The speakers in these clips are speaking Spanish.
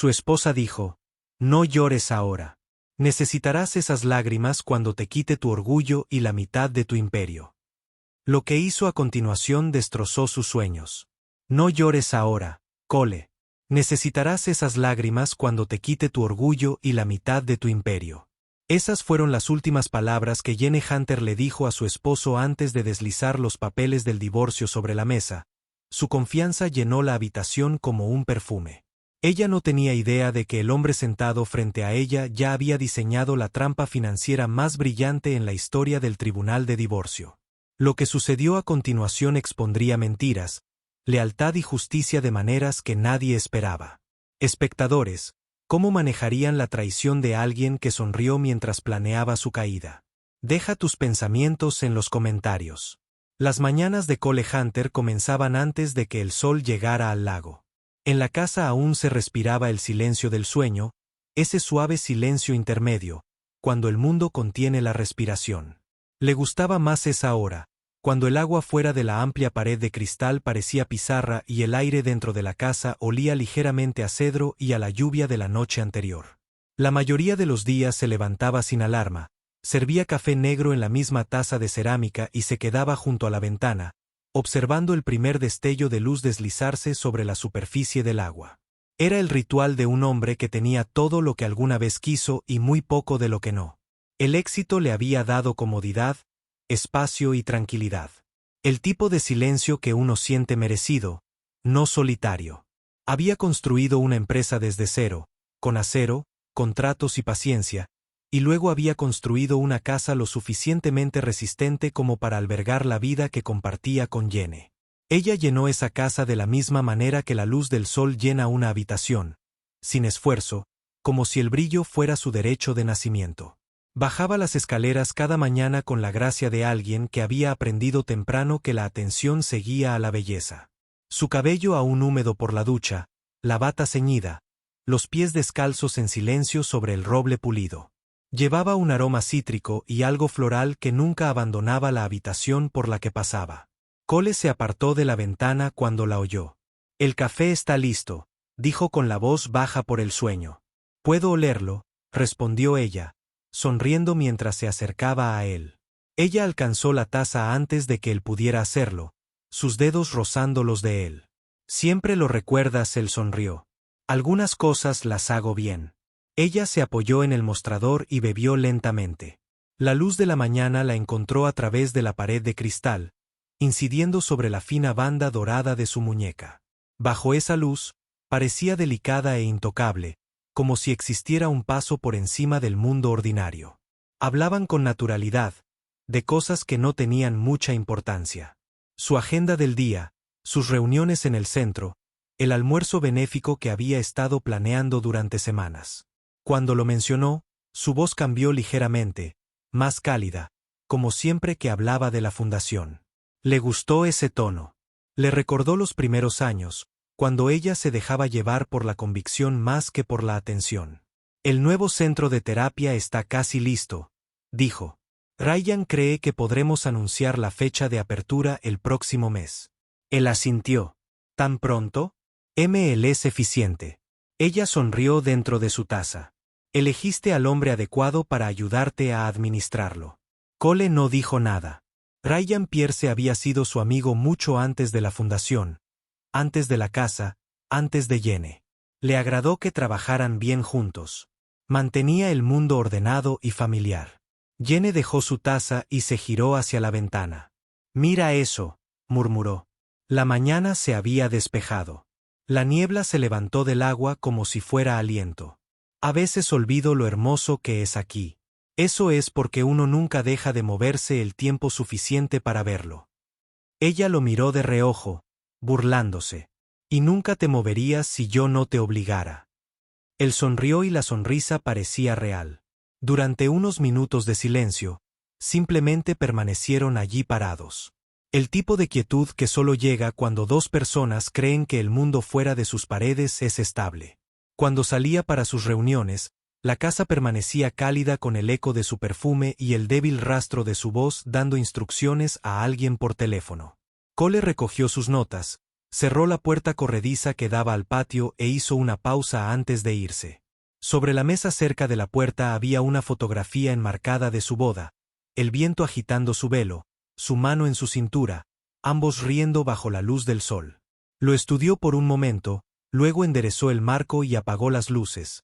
Su esposa dijo: «No llores ahora. Necesitarás esas lágrimas cuando te quite tu orgullo y la mitad de tu imperio». Lo que hizo a continuación destrozó sus sueños. «No llores ahora, Cole. Necesitarás esas lágrimas cuando te quite tu orgullo y la mitad de tu imperio». Esas fueron las últimas palabras que Jenny Hunter le dijo a su esposo antes de deslizar los papeles del divorcio sobre la mesa. Su confianza llenó la habitación como un perfume. Ella no tenía idea de que el hombre sentado frente a ella ya había diseñado la trampa financiera más brillante en la historia del tribunal de divorcio. Lo que sucedió a continuación expondría mentiras, lealtad y justicia de maneras que nadie esperaba. Espectadores, ¿cómo manejarían la traición de alguien que sonrió mientras planeaba su caída? Deja tus pensamientos en los comentarios. Las mañanas de Cole Hunter comenzaban antes de que el sol llegara al lago. En la casa aún se respiraba el silencio del sueño, ese suave silencio intermedio, cuando el mundo contiene la respiración. Le gustaba más esa hora, cuando el agua fuera de la amplia pared de cristal parecía pizarra y el aire dentro de la casa olía ligeramente a cedro y a la lluvia de la noche anterior. La mayoría de los días se levantaba sin alarma, servía café negro en la misma taza de cerámica y se quedaba junto a la ventana, observando el primer destello de luz deslizarse sobre la superficie del agua. Era el ritual de un hombre que tenía todo lo que alguna vez quiso y muy poco de lo que no. El éxito le había dado comodidad, espacio y tranquilidad. El tipo de silencio que uno siente merecido, no solitario. Había construido una empresa desde cero, con acero, contratos y paciencia, y luego había construido una casa lo suficientemente resistente como para albergar la vida que compartía con Jenny. Ella llenó esa casa de la misma manera que la luz del sol llena una habitación, sin esfuerzo, como si el brillo fuera su derecho de nacimiento. Bajaba las escaleras cada mañana con la gracia de alguien que había aprendido temprano que la atención seguía a la belleza. Su cabello aún húmedo por la ducha, la bata ceñida, los pies descalzos en silencio sobre el roble pulido. Llevaba un aroma cítrico y algo floral que nunca abandonaba la habitación por la que pasaba. Cole se apartó de la ventana cuando la oyó. «El café está listo», dijo con la voz baja por el sueño. «Puedo olerlo», respondió ella, sonriendo mientras se acercaba a él. Ella alcanzó la taza antes de que él pudiera hacerlo, sus dedos rozando los de él. «Siempre lo recuerdas», él sonrió. «Algunas cosas las hago bien». Ella se apoyó en el mostrador y bebió lentamente. La luz de la mañana la encontró a través de la pared de cristal, incidiendo sobre la fina banda dorada de su muñeca. Bajo esa luz, parecía delicada e intocable, como si existiera un paso por encima del mundo ordinario. Hablaban con naturalidad, de cosas que no tenían mucha importancia. Su agenda del día, sus reuniones en el centro, el almuerzo benéfico que había estado planeando durante semanas. Cuando lo mencionó, su voz cambió ligeramente, más cálida, como siempre que hablaba de la fundación. Le gustó ese tono. Le recordó los primeros años, cuando ella se dejaba llevar por la convicción más que por la atención. «El nuevo centro de terapia está casi listo», dijo. «Ryan cree que podremos anunciar la fecha de apertura el próximo mes». Él asintió. «¿Tan pronto?» «Él es eficiente». Ella sonrió dentro de su taza. «Elegiste al hombre adecuado para ayudarte a administrarlo». Cole no dijo nada. Ryan Pierce había sido su amigo mucho antes de la fundación, antes de la casa, antes de Jenny. Le agradó que trabajaran bien juntos. Mantenía el mundo ordenado y familiar. Jenny dejó su taza y se giró hacia la ventana. «Mira eso», murmuró. La mañana se había despejado. La niebla se levantó del agua como si fuera aliento. «A veces olvido lo hermoso que es aquí. Eso es porque uno nunca deja de moverse el tiempo suficiente para verlo». Ella lo miró de reojo, burlándose. «Y nunca te moverías si yo no te obligara». Él sonrió y la sonrisa parecía real. Durante unos minutos de silencio, simplemente permanecieron allí parados. El tipo de quietud que solo llega cuando dos personas creen que el mundo fuera de sus paredes es estable. Cuando salía para sus reuniones, la casa permanecía cálida con el eco de su perfume y el débil rastro de su voz dando instrucciones a alguien por teléfono. Cole recogió sus notas, Cerró la puerta corrediza que daba al patio e hizo una pausa antes de irse. Sobre la mesa cerca de la puerta había una fotografía enmarcada de su boda, el viento agitando su velo, su mano en su cintura, ambos riendo bajo la luz del sol. Lo estudió por un momento, luego enderezó el marco y apagó las luces.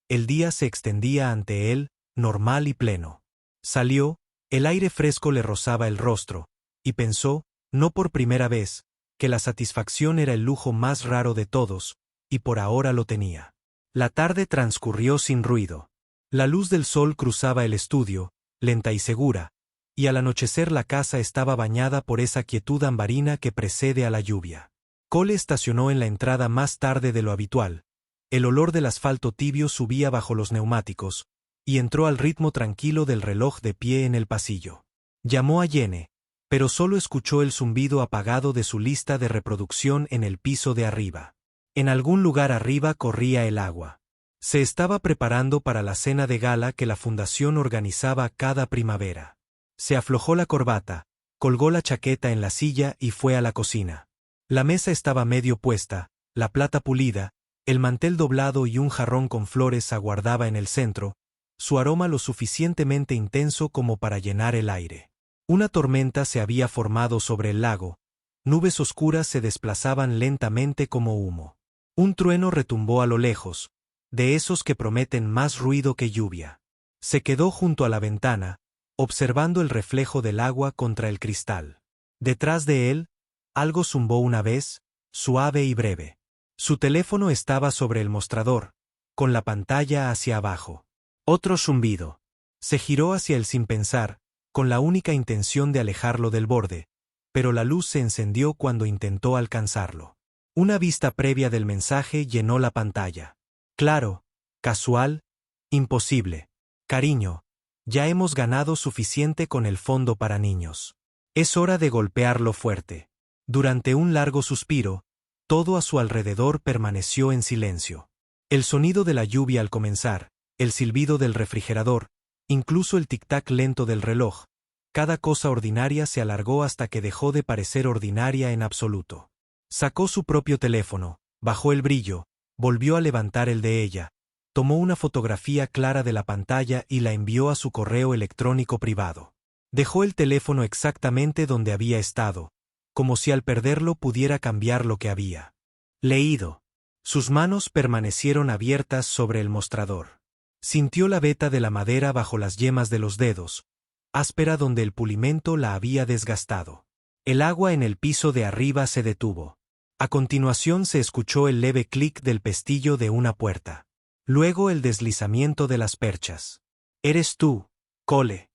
El día se extendía ante él, normal y pleno. Salió, el aire fresco le rozaba el rostro, y pensó, no por primera vez, que la satisfacción era el lujo más raro de todos, y por ahora lo tenía. La tarde transcurrió sin ruido. La luz del sol cruzaba el estudio, lenta y segura, y al anochecer la casa estaba bañada por esa quietud ambarina que precede a la lluvia. Cole estacionó en la entrada más tarde de lo habitual. El olor del asfalto tibio subía bajo los neumáticos, y entró al ritmo tranquilo del reloj de pie en el pasillo. Llamó a Jenny, pero solo escuchó el zumbido apagado de su lista de reproducción en el piso de arriba. En algún lugar arriba corría el agua. Se estaba preparando para la cena de gala que la fundación organizaba cada primavera. Se aflojó la corbata, colgó la chaqueta en la silla y fue a la cocina. La mesa estaba medio puesta, la plata pulida, el mantel doblado y un jarrón con flores aguardaba en el centro, su aroma lo suficientemente intenso como para llenar el aire. Una tormenta se había formado sobre el lago, nubes oscuras se desplazaban lentamente como humo. Un trueno retumbó a lo lejos, de esos que prometen más ruido que lluvia. Se quedó junto a la ventana, observando el reflejo del agua contra el cristal. Detrás de él, algo zumbó una vez, suave y breve. Su teléfono estaba sobre el mostrador, con la pantalla hacia abajo. Otro zumbido. Se giró hacia él sin pensar, con la única intención de alejarlo del borde, pero la luz se encendió cuando intentó alcanzarlo. Una vista previa del mensaje llenó la pantalla. Claro, casual, imposible. Cariño, ya hemos ganado suficiente con el fondo para niños. Es hora de golpearlo fuerte. Durante un largo suspiro, todo a su alrededor permaneció en silencio. El sonido de la lluvia al comenzar, el silbido del refrigerador, incluso el tic-tac lento del reloj, cada cosa ordinaria se alargó hasta que dejó de parecer ordinaria en absoluto. Sacó su propio teléfono, bajó el brillo, volvió a levantar el de ella, tomó una fotografía clara de la pantalla y la envió a su correo electrónico privado. Dejó el teléfono exactamente donde había estado, como si al perderlo pudiera cambiar lo que había leído. Sus manos permanecieron abiertas sobre el mostrador. Sintió la veta de la madera bajo las yemas de los dedos, áspera donde el pulimento la había desgastado. El agua en el piso de arriba se detuvo. A continuación se escuchó el leve clic del pestillo de una puerta. Luego el deslizamiento de las perchas. «¿Eres tú, Cole?»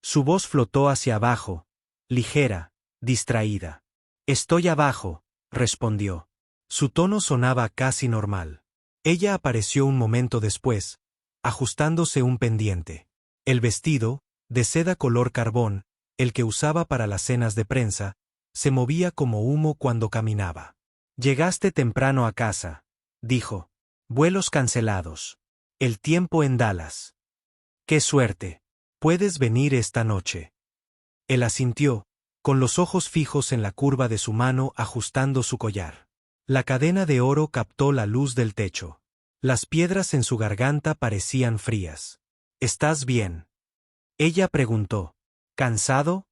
Su voz flotó hacia abajo, ligera, distraída. «Estoy abajo», respondió. Su tono sonaba casi normal. Ella apareció un momento después, ajustándose un pendiente. El vestido, de seda color carbón, el que usaba para las cenas de prensa, se movía como humo cuando caminaba. «Llegaste temprano a casa», dijo. «Vuelos cancelados. El tiempo en Dallas. ¡Qué suerte! Puedes venir esta noche». Él asintió, con los ojos fijos en la curva de su mano ajustando su collar. La cadena de oro captó la luz del techo. Las piedras en su garganta parecían frías. «¿Estás bien?», ella preguntó. «¿Cansado?»,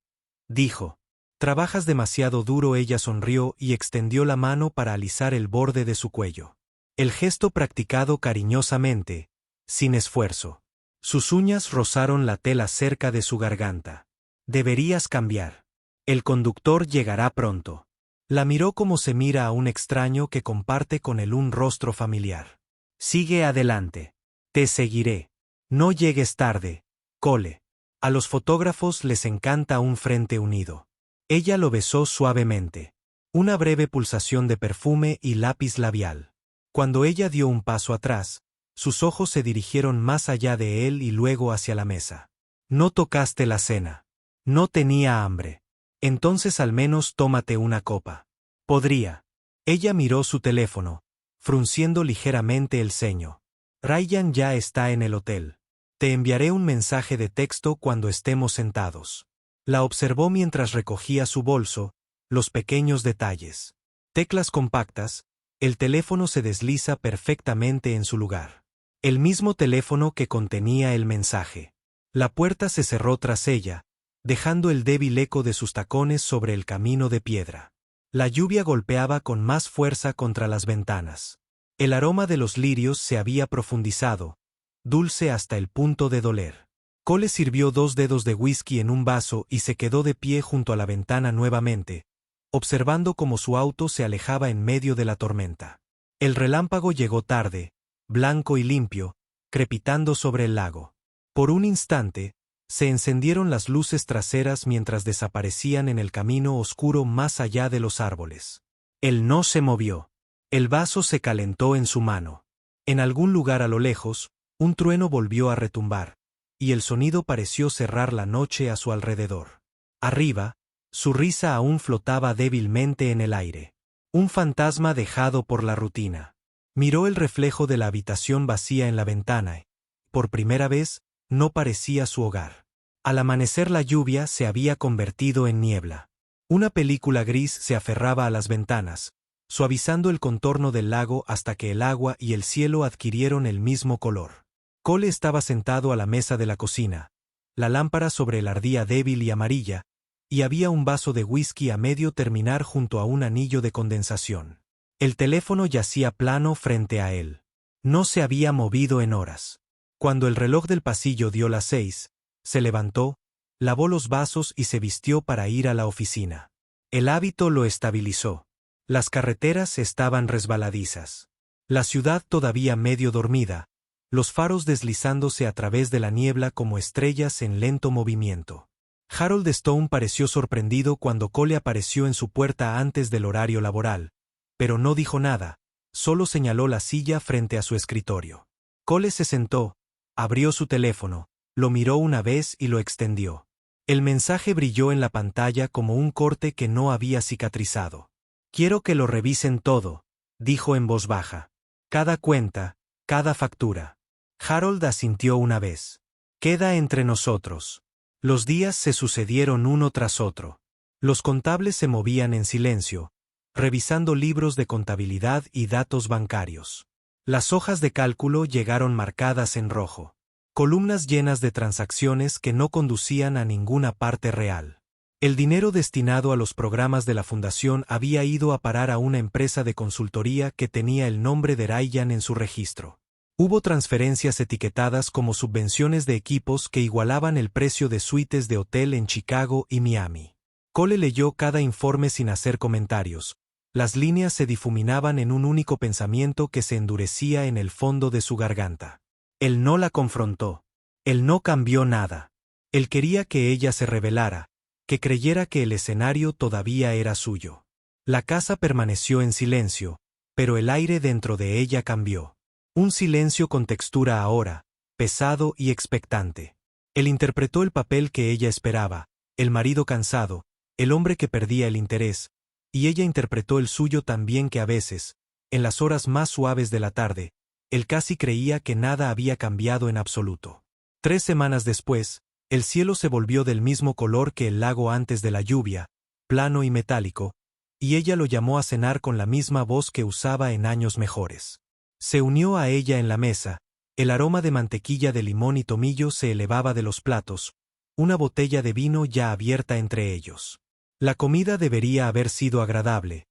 dijo. «Trabajas demasiado duro». Ella sonrió y extendió la mano para alisar el borde de su cuello. El gesto practicado cariñosamente, sin esfuerzo. Sus uñas rozaron la tela cerca de su garganta. «Deberías cambiar. El conductor llegará pronto». La miró como se mira a un extraño que comparte con él un rostro familiar. «Sigue adelante. Te seguiré. No llegues tarde, Cole». A los fotógrafos les encanta un frente unido. Ella lo besó suavemente. Una breve pulsación de perfume y lápiz labial. Cuando ella dio un paso atrás, sus ojos se dirigieron más allá de él y luego hacia la mesa. «No tocaste la cena». «No tenía hambre». «Entonces al menos tómate una copa». «Podría». Ella miró su teléfono, frunciendo ligeramente el ceño. «Ryan ya está en el hotel. Te enviaré un mensaje de texto cuando estemos sentados». La observó mientras recogía su bolso, los pequeños detalles. Teclas compactas, el teléfono se desliza perfectamente en su lugar. El mismo teléfono que contenía el mensaje. La puerta se cerró tras ella, dejando el débil eco de sus tacones sobre el camino de piedra. La lluvia golpeaba con más fuerza contra las ventanas. El aroma de los lirios se había profundizado, dulce hasta el punto de doler. Cole sirvió 2 dedos de whisky en un vaso y se quedó de pie junto a la ventana nuevamente, observando cómo su auto se alejaba en medio de la tormenta. El relámpago llegó tarde, blanco y limpio, crepitando sobre el lago. Por un instante, se encendieron las luces traseras mientras desaparecían en el camino oscuro más allá de los árboles. Él no se movió. El vaso se calentó en su mano. En algún lugar a lo lejos, un trueno volvió a retumbar, y el sonido pareció cerrar la noche a su alrededor. Arriba, su risa aún flotaba débilmente en el aire. Un fantasma dejado por la rutina. Miró el reflejo de la habitación vacía en la ventana y, por primera vez, no parecía su hogar. Al amanecer la lluvia se había convertido en niebla. Una película gris se aferraba a las ventanas, suavizando el contorno del lago hasta que el agua y el cielo adquirieron el mismo color. Cole estaba sentado a la mesa de la cocina, la lámpara sobre él ardía débil y amarilla, y había un vaso de whisky a medio terminar junto a un anillo de condensación. El teléfono yacía plano frente a él. No se había movido en horas. Cuando el reloj del pasillo dio las 6, se levantó, lavó los vasos y se vistió para ir a la oficina. El hábito lo estabilizó. Las carreteras estaban resbaladizas. La ciudad todavía medio dormida, los faros deslizándose a través de la niebla como estrellas en lento movimiento. Harold Stone pareció sorprendido cuando Cole apareció en su puerta antes del horario laboral, pero no dijo nada, solo señaló la silla frente a su escritorio. Cole se sentó, abrió su teléfono, lo miró una vez y lo extendió. El mensaje brilló en la pantalla como un corte que no había cicatrizado. «Quiero que lo revisen todo», dijo en voz baja. «Cada cuenta, cada factura». Harold asintió una vez. «Queda entre nosotros». Los días se sucedieron uno tras otro. Los contables se movían en silencio, revisando libros de contabilidad y datos bancarios. Las hojas de cálculo llegaron marcadas en rojo. Columnas llenas de transacciones que no conducían a ninguna parte real. El dinero destinado a los programas de la fundación había ido a parar a una empresa de consultoría que tenía el nombre de Ryan en su registro. Hubo transferencias etiquetadas como subvenciones de equipos que igualaban el precio de suites de hotel en Chicago y Miami. Cole leyó cada informe sin hacer comentarios. Las líneas se difuminaban en un único pensamiento que se endurecía en el fondo de su garganta. Él no la confrontó. Él no cambió nada. Él quería que ella se rebelara, que creyera que el escenario todavía era suyo. La casa permaneció en silencio, pero el aire dentro de ella cambió. Un silencio con textura ahora, pesado y expectante. Él interpretó el papel que ella esperaba, el marido cansado, el hombre que perdía el interés, y ella interpretó el suyo también que a veces, en las horas más suaves de la tarde, él casi creía que nada había cambiado en absoluto. 3 semanas después, el cielo se volvió del mismo color que el lago antes de la lluvia, plano y metálico, y ella lo llamó a cenar con la misma voz que usaba en años mejores. Se unió a ella en la mesa, el aroma de mantequilla de limón y tomillo se elevaba de los platos, una botella de vino ya abierta entre ellos. La comida debería haber sido agradable,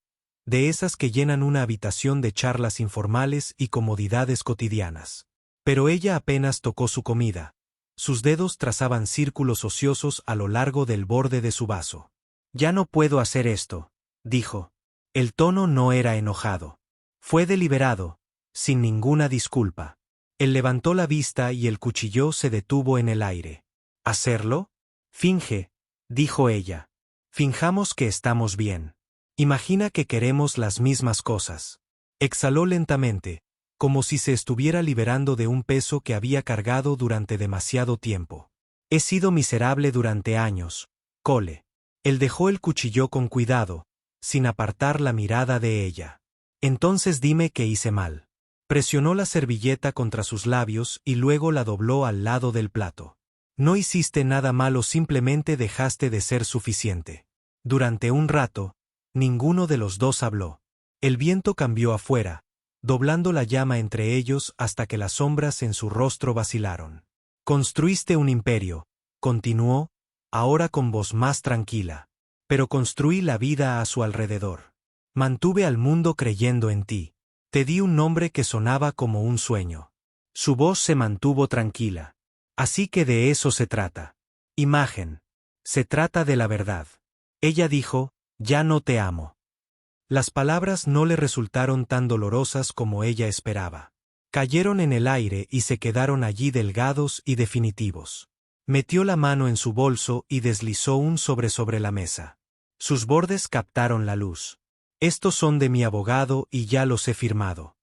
de esas que llenan una habitación de charlas informales y comodidades cotidianas. Pero ella apenas tocó su comida. Sus dedos trazaban círculos ociosos a lo largo del borde de su vaso. «Ya no puedo hacer esto», dijo. El tono no era enojado. Fue deliberado, sin ninguna disculpa. Él levantó la vista y el cuchillo se detuvo en el aire. «¿Hacerlo? Finge», dijo ella. «Finjamos que estamos bien. Imagina que queremos las mismas cosas». Exhaló lentamente, como si se estuviera liberando de un peso que había cargado durante demasiado tiempo. «He sido miserable durante años, Cole». Él dejó el cuchillo con cuidado, sin apartar la mirada de ella. «Entonces dime qué hice mal». Presionó la servilleta contra sus labios y luego la dobló al lado del plato. «No hiciste nada malo, simplemente dejaste de ser suficiente». Durante un rato, ninguno de los dos habló. El viento cambió afuera, doblando la llama entre ellos hasta que las sombras en su rostro vacilaron. Construiste un imperio, continuó, ahora con voz más tranquila. Pero construí la vida a su alrededor. Mantuve al mundo creyendo en ti. Te di un nombre que sonaba como un sueño. Su voz se mantuvo tranquila. Así que de eso se trata. Imagen. Se trata de la verdad. Ella dijo, ya no te amo. Las palabras no le resultaron tan dolorosas como ella esperaba. Cayeron en el aire y se quedaron allí delgados y definitivos. Metió la mano en su bolso y deslizó un sobre la mesa. Sus bordes captaron la luz. Estos son de mi abogado y ya los he firmado.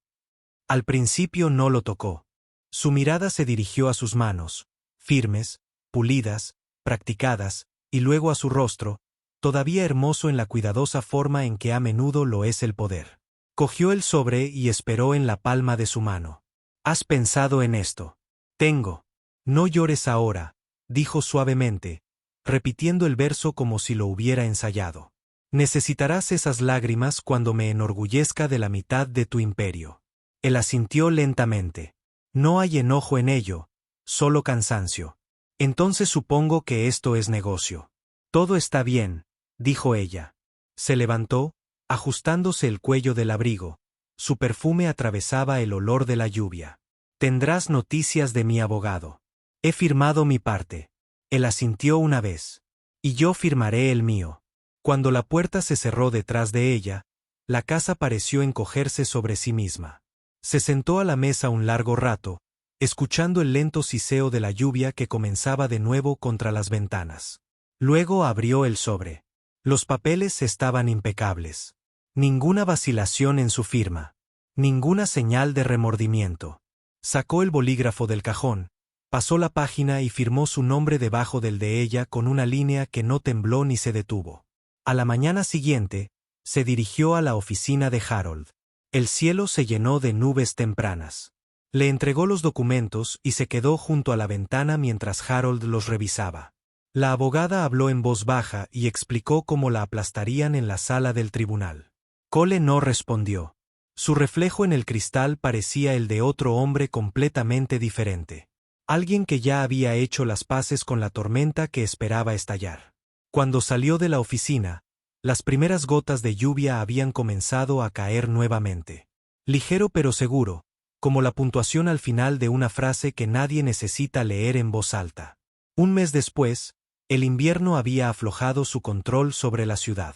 Al principio no lo tocó. Su mirada se dirigió a sus manos, firmes, pulidas, practicadas, y luego a su rostro, todavía hermoso en la cuidadosa forma en que a menudo lo es el poder. Cogió el sobre y esperó en la palma de su mano. ¿Has pensado en esto? Tengo. No llores ahora, dijo suavemente, repitiendo el verso como si lo hubiera ensayado. Necesitarás esas lágrimas cuando me enorgullezca de la mitad de tu imperio. Él asintió lentamente. No hay enojo en ello, solo cansancio. Entonces supongo que esto es negocio. Todo está bien, dijo ella. Se levantó, ajustándose el cuello del abrigo. Su perfume atravesaba el olor de la lluvia. Tendrás noticias de mi abogado. He firmado mi parte. Él asintió una vez. Y yo firmaré el mío. Cuando la puerta se cerró detrás de ella, la casa pareció encogerse sobre sí misma. Se sentó a la mesa un largo rato, escuchando el lento siseo de la lluvia que comenzaba de nuevo contra las ventanas. Luego abrió el sobre. Los papeles estaban impecables. Ninguna vacilación en su firma. Ninguna señal de remordimiento. Sacó el bolígrafo del cajón, pasó la página y firmó su nombre debajo del de ella con una línea que no tembló ni se detuvo. A la mañana siguiente, se dirigió a la oficina de Harold. El cielo se llenó de nubes tempranas. Le entregó los documentos y se quedó junto a la ventana mientras Harold los revisaba. La abogada habló en voz baja y explicó cómo la aplastarían en la sala del tribunal. Cole no respondió. Su reflejo en el cristal parecía el de otro hombre completamente diferente. Alguien que ya había hecho las paces con la tormenta que esperaba estallar. Cuando salió de la oficina, las primeras gotas de lluvia habían comenzado a caer nuevamente. Ligero pero seguro, como la puntuación al final de una frase que nadie necesita leer en voz alta. Un mes después, el invierno había aflojado su control sobre la ciudad.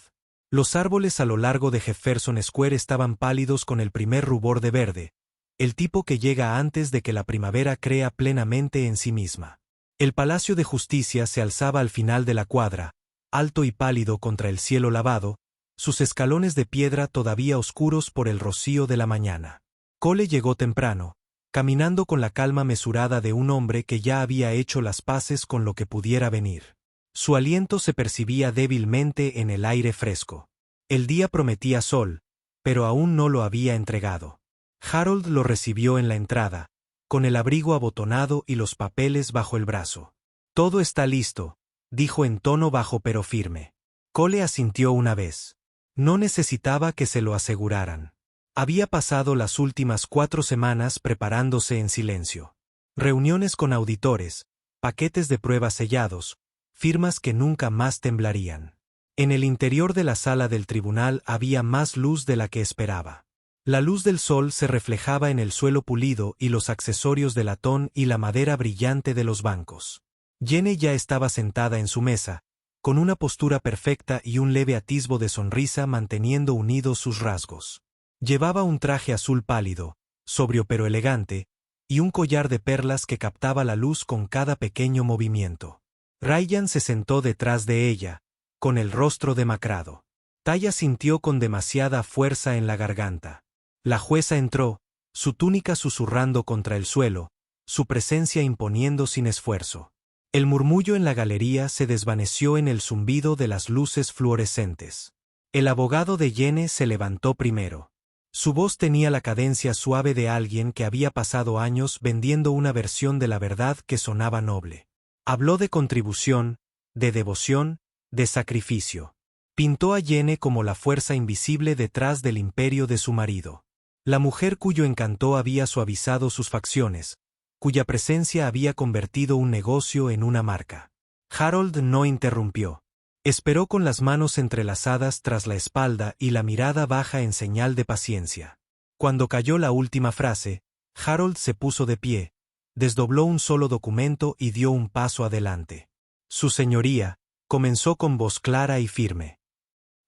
Los árboles a lo largo de Jefferson Square estaban pálidos con el primer rubor de verde, el tipo que llega antes de que la primavera crea plenamente en sí misma. El Palacio de Justicia se alzaba al final de la cuadra, alto y pálido contra el cielo lavado, sus escalones de piedra todavía oscuros por el rocío de la mañana. Cole llegó temprano, caminando con la calma mesurada de un hombre que ya había hecho las paces con lo que pudiera venir. Su aliento se percibía débilmente en el aire fresco. El día prometía sol, pero aún no lo había entregado. Harold lo recibió en la entrada, con el abrigo abotonado y los papeles bajo el brazo. Todo está listo, dijo en tono bajo pero firme. Cole asintió una vez. No necesitaba que se lo aseguraran. Había pasado las últimas 4 semanas preparándose en silencio. Reuniones con auditores, paquetes de pruebas sellados, firmas que nunca más temblarían. En el interior de la sala del tribunal había más luz de la que esperaba. La luz del sol se reflejaba en el suelo pulido y los accesorios de latón y la madera brillante de los bancos. Jenny ya estaba sentada en su mesa, con una postura perfecta y un leve atisbo de sonrisa manteniendo unidos sus rasgos. Llevaba un traje azul pálido, sobrio pero elegante, y un collar de perlas que captaba la luz con cada pequeño movimiento. Ryan se sentó detrás de ella, con el rostro demacrado. Taya sintió con demasiada fuerza en la garganta. La jueza entró, su túnica susurrando contra el suelo, su presencia imponiendo sin esfuerzo. El murmullo en la galería se desvaneció en el zumbido de las luces fluorescentes. El abogado de Jenny se levantó primero. Su voz tenía la cadencia suave de alguien que había pasado años vendiendo una versión de la verdad que sonaba noble. Habló de contribución, de devoción, de sacrificio. Pintó a Jene como la fuerza invisible detrás del imperio de su marido. La mujer cuyo encanto había suavizado sus facciones, cuya presencia había convertido un negocio en una marca. Harold no interrumpió. Esperó con las manos entrelazadas tras la espalda y la mirada baja en señal de paciencia. Cuando cayó la última frase, Harold se puso de pie, desdobló un solo documento y dio un paso adelante. Su señoría, comenzó con voz clara y firme.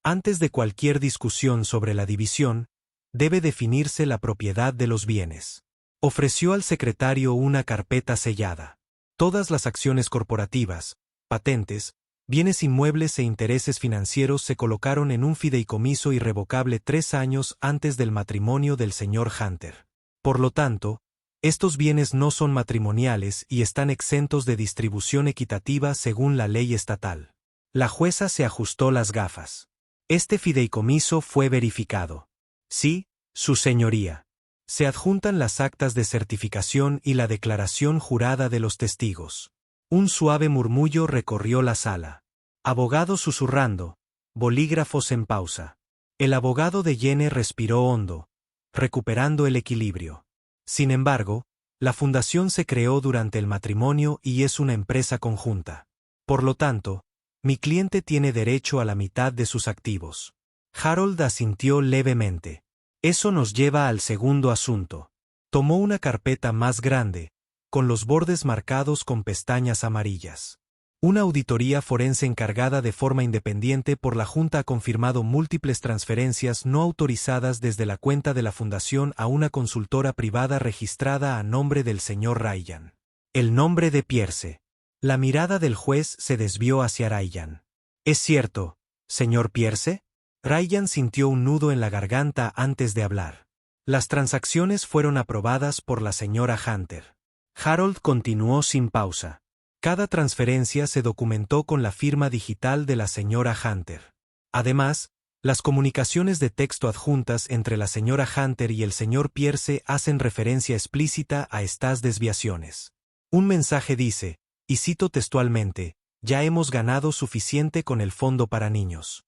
Antes de cualquier discusión sobre la división, debe definirse la propiedad de los bienes. Ofreció al secretario una carpeta sellada. Todas las acciones corporativas, patentes, bienes inmuebles e intereses financieros se colocaron en un fideicomiso irrevocable 3 años antes del matrimonio del señor Hunter. Por lo tanto, estos bienes no son matrimoniales y están exentos de distribución equitativa según la ley estatal. La jueza se ajustó las gafas. Este fideicomiso fue verificado. Sí, su señoría. Se adjuntan las actas de certificación y la declaración jurada de los testigos. Un suave murmullo recorrió la sala. Abogado susurrando, bolígrafos en pausa. El abogado de Jene respiró hondo, recuperando el equilibrio. Sin embargo, la fundación se creó durante el matrimonio y es una empresa conjunta. Por lo tanto, mi cliente tiene derecho a la mitad de sus activos. Harold asintió levemente. Eso nos lleva al segundo asunto. Tomó una carpeta más grande, con los bordes marcados con pestañas amarillas. Una auditoría forense encargada de forma independiente por la Junta ha confirmado múltiples transferencias no autorizadas desde la cuenta de la fundación a una consultora privada registrada a nombre del señor Ryan. El nombre de Pierce. La mirada del juez se desvió hacia Ryan. ¿Es cierto, señor Pierce? Ryan sintió un nudo en la garganta antes de hablar. Las transacciones fueron aprobadas por la señora Hunter. Harold continuó sin pausa. Cada transferencia se documentó con la firma digital de la señora Hunter. Además, las comunicaciones de texto adjuntas entre la señora Hunter y el señor Pierce hacen referencia explícita a estas desviaciones. Un mensaje dice, y cito textualmente, ya hemos ganado suficiente con el fondo para niños.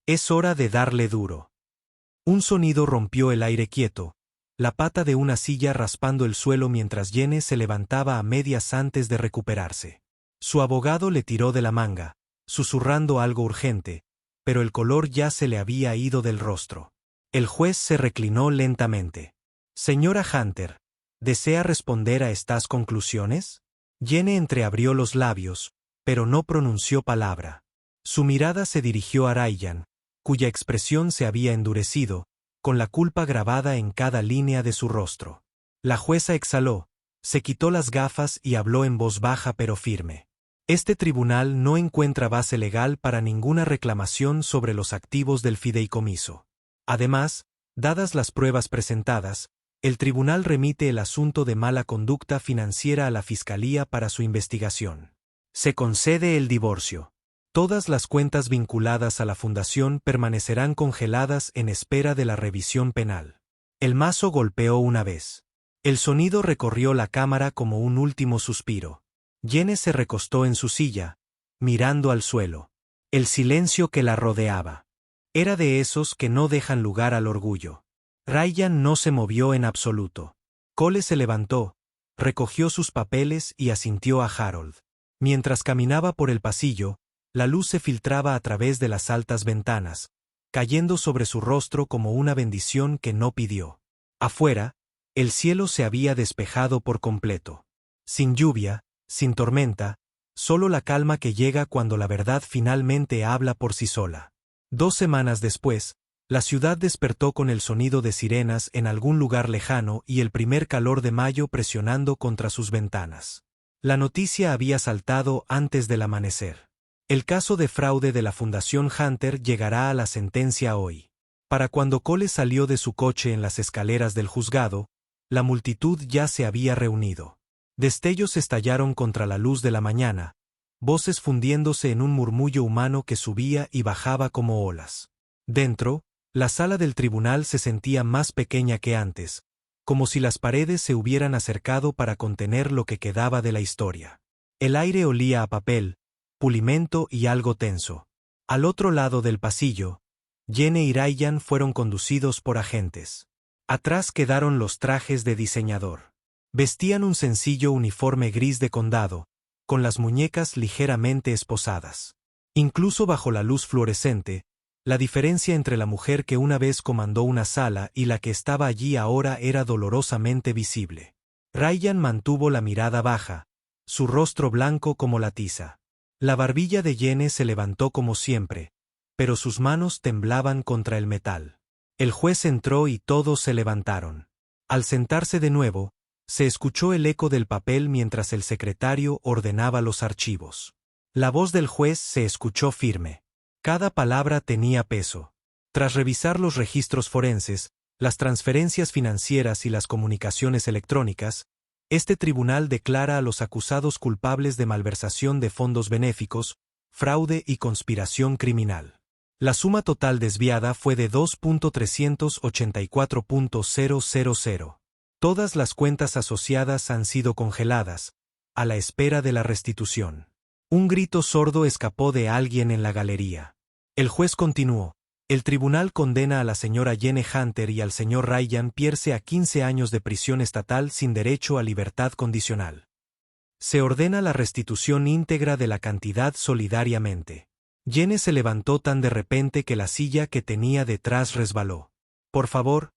Es hora de darle duro. Un sonido rompió el aire quieto, la pata de una silla raspando el suelo mientras Jene se levantaba a medias antes de recuperarse. Su abogado le tiró de la manga, susurrando algo urgente, pero el color ya se le había ido del rostro. El juez se reclinó lentamente. Señora Hunter, ¿desea responder a estas conclusiones? Jene entreabrió los labios, pero no pronunció palabra. Su mirada se dirigió a Ryan, cuya expresión se había endurecido, con la culpa grabada en cada línea de su rostro. La jueza exhaló, se quitó las gafas y habló en voz baja pero firme. Este tribunal no encuentra base legal para ninguna reclamación sobre los activos del fideicomiso. Además, dadas las pruebas presentadas, el tribunal remite el asunto de mala conducta financiera a la Fiscalía para su investigación. Se concede el divorcio. Todas las cuentas vinculadas a la fundación permanecerán congeladas en espera de la revisión penal. El mazo golpeó una vez. El sonido recorrió la cámara como un último suspiro. Jene se recostó en su silla, mirando al suelo. El silencio que la rodeaba era de esos que no dejan lugar al orgullo. Ryan no se movió en absoluto. Cole se levantó, recogió sus papeles y asintió a Harold. Mientras caminaba por el pasillo, la luz se filtraba a través de las altas ventanas, cayendo sobre su rostro como una bendición que no pidió. Afuera, el cielo se había despejado por completo. Sin lluvia, sin tormenta, solo la calma que llega cuando la verdad finalmente habla por sí sola. 2 semanas después, la ciudad despertó con el sonido de sirenas en algún lugar lejano y el primer calor de mayo presionando contra sus ventanas. La noticia había saltado antes del amanecer. El caso de fraude de la Fundación Hunter llegará a la sentencia hoy. Para cuando Cole salió de su coche en las escaleras del juzgado, la multitud ya se había reunido. Destellos estallaron contra la luz de la mañana, voces fundiéndose en un murmullo humano que subía y bajaba como olas. Dentro, la sala del tribunal se sentía más pequeña que antes, como si las paredes se hubieran acercado para contener lo que quedaba de la historia. El aire olía a papel, pulimento y algo tenso. Al otro lado del pasillo, Jenny y Ryan fueron conducidos por agentes. Atrás quedaron los trajes de diseñador. Vestían un sencillo uniforme gris de condado, con las muñecas ligeramente esposadas. Incluso bajo la luz fluorescente, la diferencia entre la mujer que una vez comandó una sala y la que estaba allí ahora era dolorosamente visible. Ryan mantuvo la mirada baja, su rostro blanco como la tiza. La barbilla de Jenny se levantó como siempre, pero sus manos temblaban contra el metal. El juez entró y todos se levantaron. Al sentarse de nuevo, se escuchó el eco del papel mientras el secretario ordenaba los archivos. La voz del juez se escuchó firme. Cada palabra tenía peso. Tras revisar los registros forenses, las transferencias financieras y las comunicaciones electrónicas, este tribunal declara a los acusados culpables de malversación de fondos benéficos, fraude y conspiración criminal. La suma total desviada fue de 2.384.000. Todas las cuentas asociadas han sido congeladas, a la espera de la restitución. Un grito sordo escapó de alguien en la galería. El juez continuó. El tribunal condena a la señora Jenny Hunter y al señor Ryan Pierce a 15 años de prisión estatal sin derecho a libertad condicional. Se ordena la restitución íntegra de la cantidad solidariamente. Jenny se levantó tan de repente que la silla que tenía detrás resbaló. Por favor,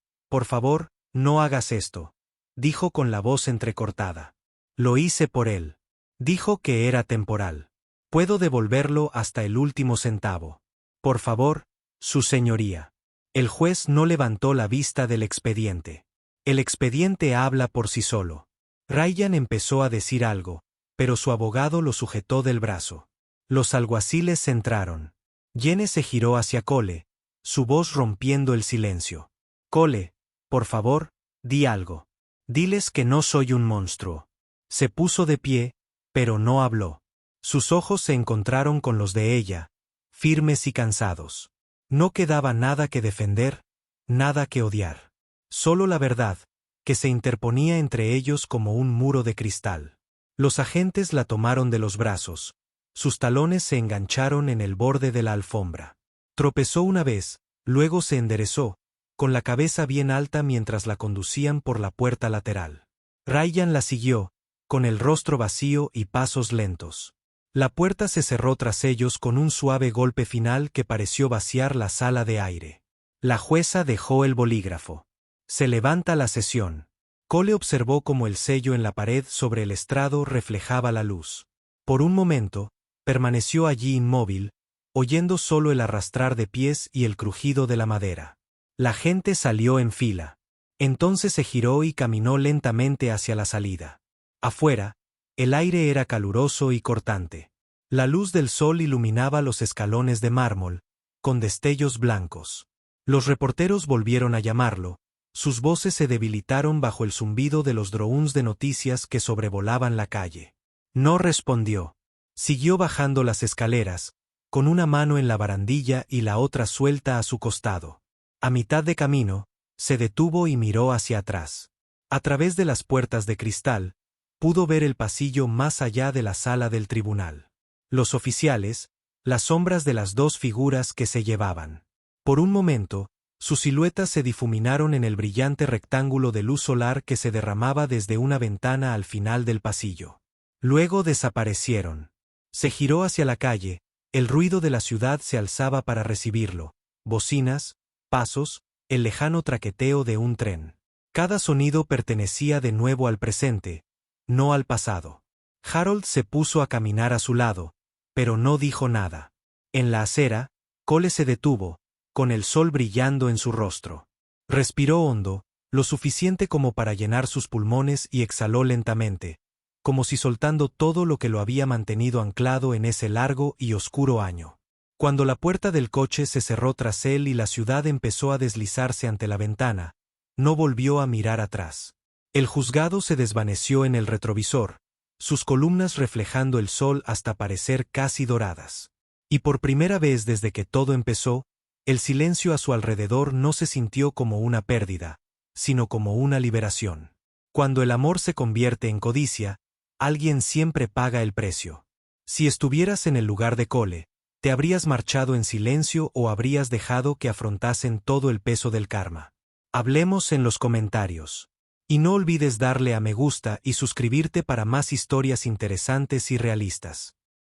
no hagas esto, dijo con la voz entrecortada. Lo hice por él. Dijo que era temporal. Puedo devolverlo hasta el último centavo. Por favor, su señoría. El juez no levantó la vista del expediente. El expediente habla por sí solo. Ryan empezó a decir algo, pero su abogado lo sujetó del brazo. Los alguaciles entraron. Jenny se giró hacia Cole, su voz rompiendo el silencio. Cole, por favor, di algo. Diles que no soy un monstruo. Se puso de pie, pero no habló. Sus ojos se encontraron con los de ella, firmes y cansados. No quedaba nada que defender, nada que odiar. Solo la verdad, que se interponía entre ellos como un muro de cristal. Los agentes la tomaron de los brazos. Sus talones se engancharon en el borde de la alfombra. Tropezó una vez, luego se enderezó, con la cabeza bien alta mientras la conducían por la puerta lateral. Ryan la siguió, con el rostro vacío y pasos lentos. La puerta se cerró tras ellos con un suave golpe final que pareció vaciar la sala de aire. La jueza dejó el bolígrafo. Se levanta la sesión. Cole observó cómo el sello en la pared sobre el estrado reflejaba la luz. Por un momento, permaneció allí inmóvil, oyendo solo el arrastrar de pies y el crujido de la madera. La gente salió en fila. Entonces se giró y caminó lentamente hacia la salida. Afuera, el aire era caluroso y cortante. La luz del sol iluminaba los escalones de mármol, con destellos blancos. Los reporteros volvieron a llamarlo. Sus voces se debilitaron bajo el zumbido de los drones de noticias que sobrevolaban la calle. No respondió. Siguió bajando las escaleras, con una mano en la barandilla y la otra suelta a su costado. A mitad de camino, se detuvo y miró hacia atrás. A través de las puertas de cristal, pudo ver el pasillo más allá de la sala del tribunal. Los oficiales, las sombras de las dos figuras que se llevaban. Por un momento, sus siluetas se difuminaron en el brillante rectángulo de luz solar que se derramaba desde una ventana al final del pasillo. Luego desaparecieron. Se giró hacia la calle, el ruido de la ciudad se alzaba para recibirlo, bocinas, pasos, el lejano traqueteo de un tren. Cada sonido pertenecía de nuevo al presente, no al pasado. Harold se puso a caminar a su lado, pero no dijo nada. En la acera, Cole se detuvo, con el sol brillando en su rostro. Respiró hondo, lo suficiente como para llenar sus pulmones y exhaló lentamente, como si soltando todo lo que lo había mantenido anclado en ese largo y oscuro año. Cuando la puerta del coche se cerró tras él y la ciudad empezó a deslizarse ante la ventana, no volvió a mirar atrás. El juzgado se desvaneció en el retrovisor, sus columnas reflejando el sol hasta parecer casi doradas. Y por primera vez desde que todo empezó, el silencio a su alrededor no se sintió como una pérdida, sino como una liberación. Cuando el amor se convierte en codicia, alguien siempre paga el precio. Si estuvieras en el lugar de Cole, ¿Te habrías marchado en silencio o habrías dejado que afrontasen todo el peso del karma? Hablemos en los comentarios. Y no olvides darle a me gusta y suscribirte para más historias interesantes y realistas.